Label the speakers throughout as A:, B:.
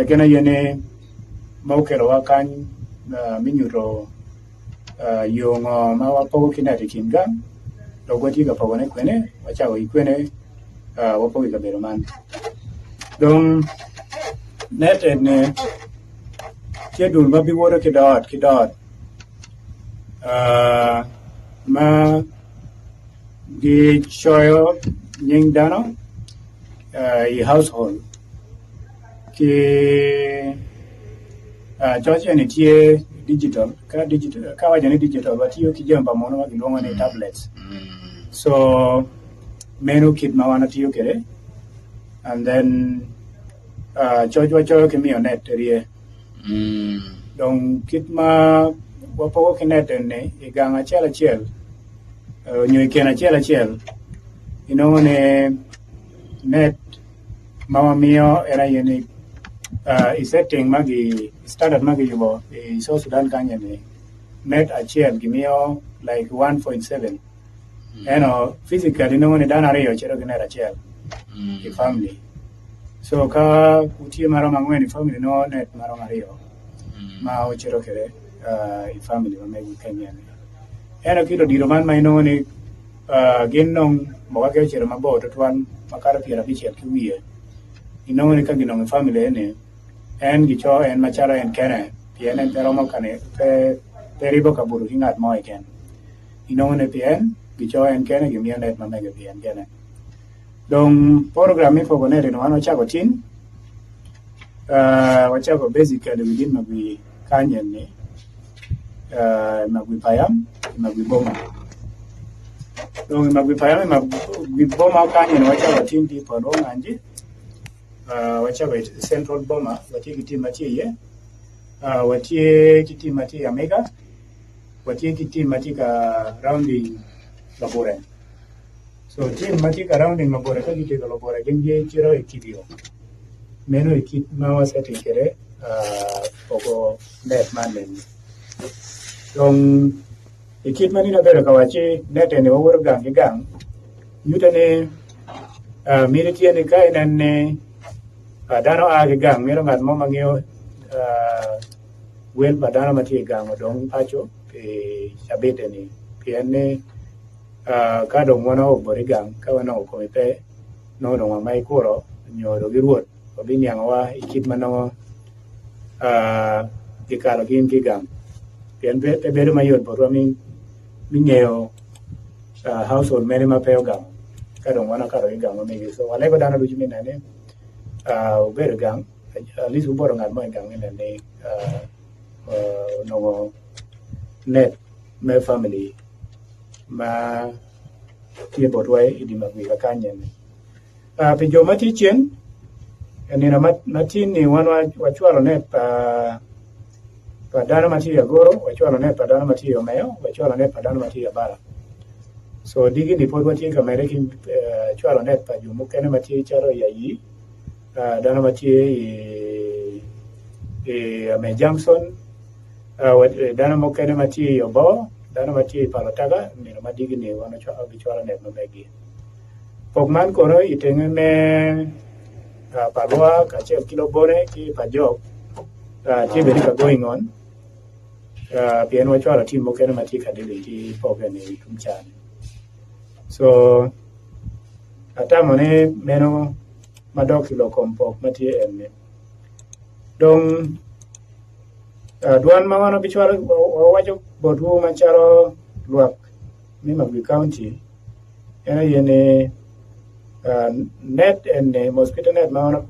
A: kena yene maukero wakan minyuro yung mawapo kinati kinga logo tiga pagone kwene wachago ikwene wapo ikabero man dong net ne kedul babi woro kidot ma di choyo nying dano i household ki chocho ni tie digital ka wajani digital watiyo kijamba mono wa kilonga ni tablets so menu kit mawana tiyo kere and then chocho kimi onet rie donc kit ma wapo kinet ne iganga chela nyoy kena chela inone net mama mio era yeni setting magi standard magi yubo so Sudan kanya ni net achiel gimio like 1.7 physically no ne dana reyo chero gina achiel the family so ka utie maro mangwen family no net maro reyo ma ochero kere i family ma megi kanya ni kilo diro man maino ni ginong mawake chero mabo to twan makara piera bichel kiwie inong ni ka ginong family ne en gicho en machara en kene pien en pero mo kane pe ribo kaburu hingat mo ken inong ne pien gicho en kene gimia net mamege pien kene dong program ifo gonere no ano chako tin wachako basically within magwi kanyen ni magwi payam magwi boma dong magwi payam magwi boma kanyen wachako tin tipo no nganje wachako central boma watie kitimati ye watie kitimati Omega watie kitimati ka rounding labore so team mati ka rounding labore ka gite ka labore gengie chiro ekidio meno ekit mawa setting kere pogo net manen dong ekit mani na bero ka wachi net ene wawor gang yutane miriti ene ka enane dano age gang mero ngat mo mangeo wel badana mati gang dong pacho sabete ni piane ka dong wana obori gang ka wana okomepe no dong mai koro nyoro giruot obini angwa ikit mano ikalo gin gang pian be bedo mayot borwa mingeo household many mapeo gang ka dong wana karo gang megi so wale ko dano lujimi nane better gang at least we bought ngat mo gang ne no net my family ma tie botway idi magwi ka kanyen pe jo mati chen eni na mati ni wan wachwalo net pa dana mati ya goro wachwalo net pa dana mati ya meyo wachwalo net pa dana mati ya bara so digi ni podwa tin kamere kin chwalo net pa jo mukene mati charo ya yi dana mati ame Johnson dana mukene mati ya bo dana mati palotaga ni na madigi ni wana chwalo net mabegi pokman kono itenge me palwa ka chel kilo bone ki pajok ti beri ka going on pien wa chwalo tim mukene mati ka dili ti pokene tumchane so atamone meno madokilo kompok mati enne dong duan mawana bichwalo wajo bodu macharo luak ni Magwi County yene net and mosquito net mawana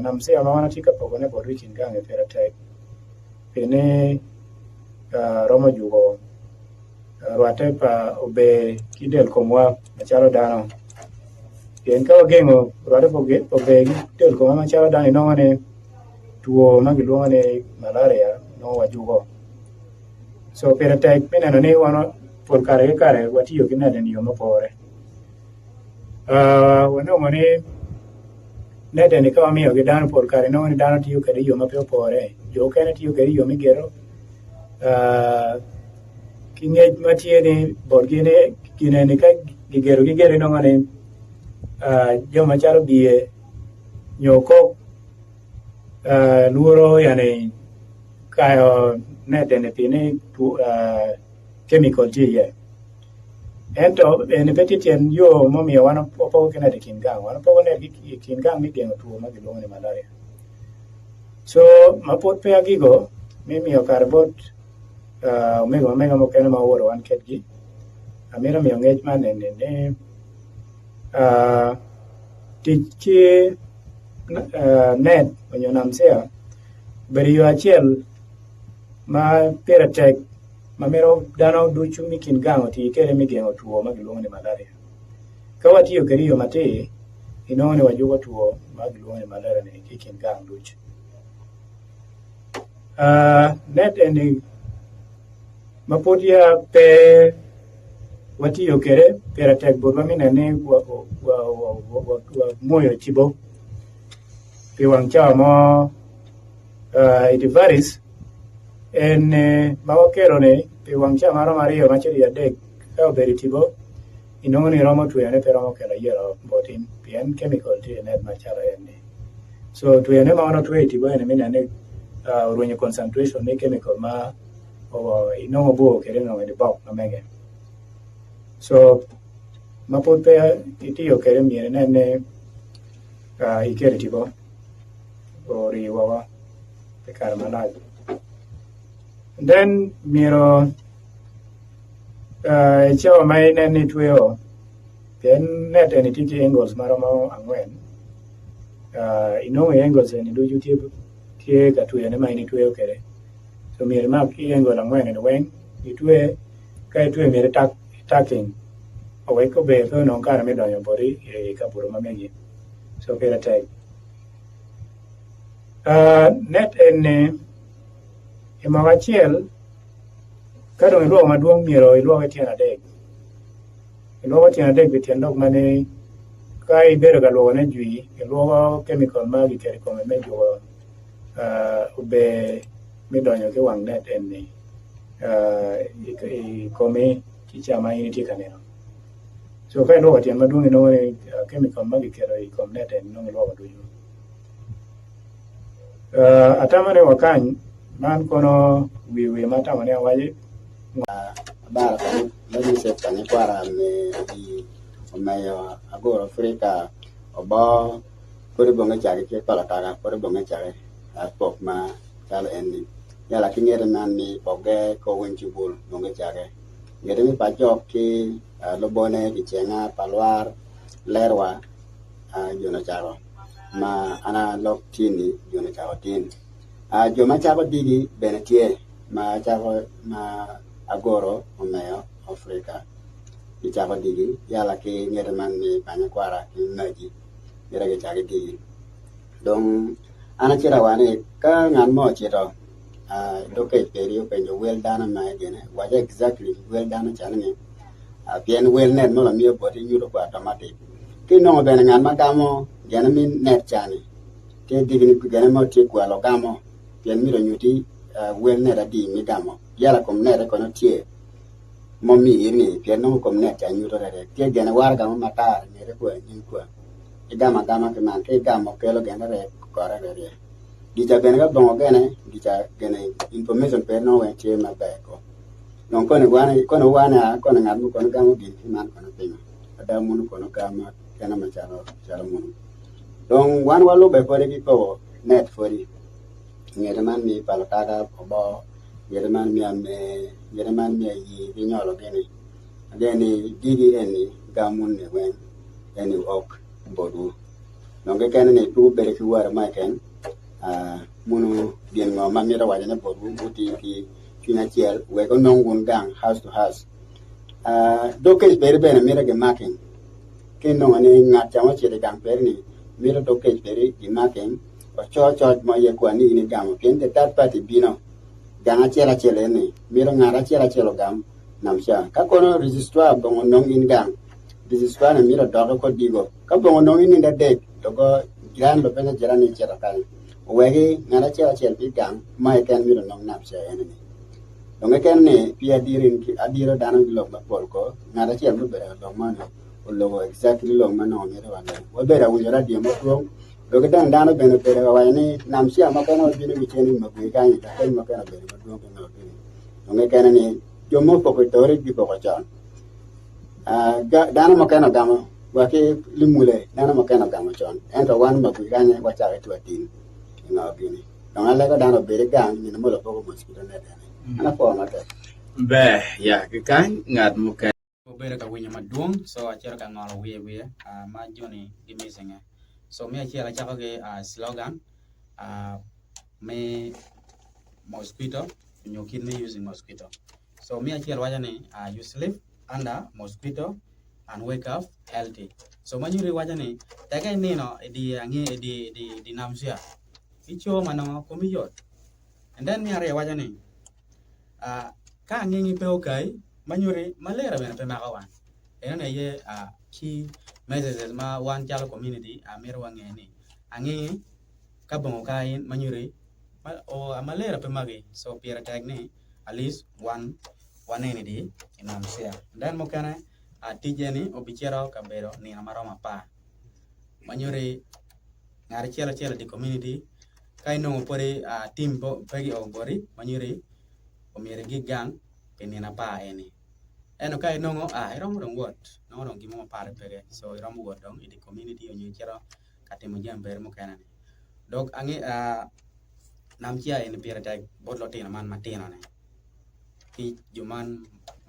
A: namse mawana tika pogone bodu kingange peratek pene Roma jugo ruate pa obe kidel komwa macharo dano yen ka gengo ruate obe kidel komwa macharo dano no ne tuo magilonga ne malaria no wajugo so peratek pene no ne wano por kare watiyo kinade ni yomo pore wono mone nede ni kama miyo gidano por kare no ni dano tiyo kare yomo pore jo kene tiyo kare yomo gero kinge matie ni borgine kine ni ka gigero no ngane jo macharo biye nyoko luoro yani kayo net ene pini chemical ti ye ento ene petit yen yo momi wana popo kena de kingang wana popo ne kingang mi gengo tuo ma gilongo ni malaria so mapot pe agigo mimi okarbot omega mokene ma woro wan ketgi amira mi ngej man ne tichi net onyo beri yo achiel ma peratek ma mero dano duchu mikin gango ti kere mi gengo tuo ma giluongo ni malaria ka watiyo keri yo mati inone wajugo tuo ma giluongo ni malaria ne kikin gang duchu net eni mapodia pe watiyo kere peratek bodwa minene moyo chibo pi wang chawa mo it varies en mawakero ne pi wang chawa maro mariyo machiri adek ka oberi tibo inongo ni romo tuyane pe romo kela yero botin pien chemical ti net machalo ene so tuyane ma ono tuwe tibo ene minane urwenye concentration ne chemical ma inongo bo kere no ni bok no mege so mapod pe itiyo kere miere nene ikere tibo ori wawa pe karmalaj then miro chawa mai nene tuyo pen net eni tiki angles maromo angwen inongo angles eni duju tie ka tuyo ne mai ni tuyo kere so mire ma ki angle angwen eni weng itue ka itue mire taking away ko be ko non kara me donyo bori ka puro mamegi so pera tag net en imawachiel kado iluo maduong miro iluo tiana dek bitiendo mane kai bero ga luo ne jui iluo chemical ma gi keri kome me jo ube me donyo ke wang net en ni kome chichama ini tikaneno so kai luo tian maduong ino chemical ma gi keri kome net en no luo maduong atamane wakany man kono wiwi matamane awaje
B: bara ko lagi se tani kwara me di omayo agora Afrika oba pore bonga chari ke pala taga pore bonga chari pok ma chalo enni yala kingere nan ni poge ko wenchi bul bonga chari ngere mi pajok ki lobone di chenga palwar lerwa jona charo ma ana lok tini jona charo tin joma charo digi benetie ma charo ma agoro omeyo Afrika di charo digi yala ki ngere man ni panya kwara ki naji ngere ke chari digi dong ana chira wane ka ngan mo chiro doke perio penjo well done ma gene what exactly well done chane bien well net no la mio body nyuro kwa automatic ki no ben ngan magamo gene min net chane ke digni gene mo ti kwa lo gamo bien mi ro nyuti well net adi mi gamo yala kom net ko no tie mommi ni bien no kom net cha nyuro re ke gene war gamo mata ni re ko ni ko igama ke man ke gamo ke lo gene re ko re re gija gene ga bongo gene gija gene information per no we che ma be ko non ko ne wana ko no wana ko na ngamu ko no gamu bi man ko no pina ada mun ko no gama kana ma charo mun don wan walo be pore ki ko net fori ngere man mi palotaga obo ngere man mi yi nyolo gene agene digi eni gamun ne wen eni ok bodu non ke kana ne tu bere ki war ma ken munu bien ngo mamira wajane bodu buti ki financial we ko nongun gang house to house doke bere bere mira ge making ke no ane ngata wa chere gang bere ni mira doke bere ge making o cho mo ye ko ni ni gang ken de third party bino gang chela chele ni mira ngara chela chelo gam namsha ka kono register bongo nong in gang register na mira dogo ko digo ka bongo nong in de dek dogo gran lo pena jera ni chera kan wegi ngara chela bi gang mai kan mira nong namsha ene donge ken ne pia dirin ki adiro dano lo ma polko ngara chel mo bere lo ma no lo exactly lo ma no mere wala wo bere wo jara di mo to lo ke dan dano bene pere wa ni nam sia ma kana bine mi cheni ma ku ka ni ta ma kana bene ma do ke no bine no me kana ni yo mo ko tore bi ko cha dano ma kana gamo wa ke limule dano ma kana gamo chon en to wan ma ku ka ni wa cha to tin no bine no ala ka dano bere ga ni mo lo ko mo hospital ne ana po ma te
C: be ya ke kan ngat mo ka bere ka winya maduong so achero ka ngolo wiye ma joni gimisenge so me achero chako ge slogan me mosquito nyokin me using mosquito so me achero waja ni you sleep under mosquito and wake up healthy so manyuri waja ni taga nino di angi di namsia icho mano komiyot and then me are waja ni ka ngingi pe okay manyuri malera bena pe makawan ene ye key messages ma wan jalo community amir wangeni angi kabongo kain manyuri o malera pe magi so pira tag ni at least one ene di inamsia dan mokana tijeni obichero kabero ni amaroma pa manyuri ngari chela di community kaino pore team pegi ogori manyuri omire gigang penina pa eni eno kai nongo iromo dong wot nongo dong gimo pare pere so iromo wot dong in the community onyo chero katimo jamber mo kanani dok angi namchia en pira tag bodlo tina man matino ne ki juman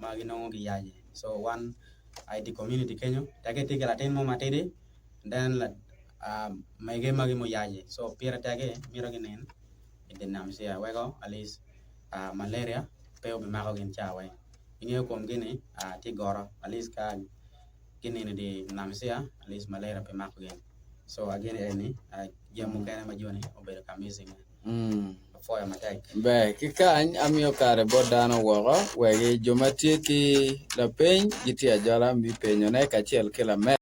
C: magi nongo gi yaje so one ID community kenyo tage tigala tin mo matede then la mege magi mo yaje so pira tage miro ginen in namsia wego at least malaria peo be mako gen chawe inge kom gini ti goro at least ka gini ni di namsia at least malaria pe mako gen so again any jamu kana majoni obere kamizing for my take
D: be kikan amio kare bodano wogo wege jomatie ki la peny gitia jala mi penyo ne kachiel kila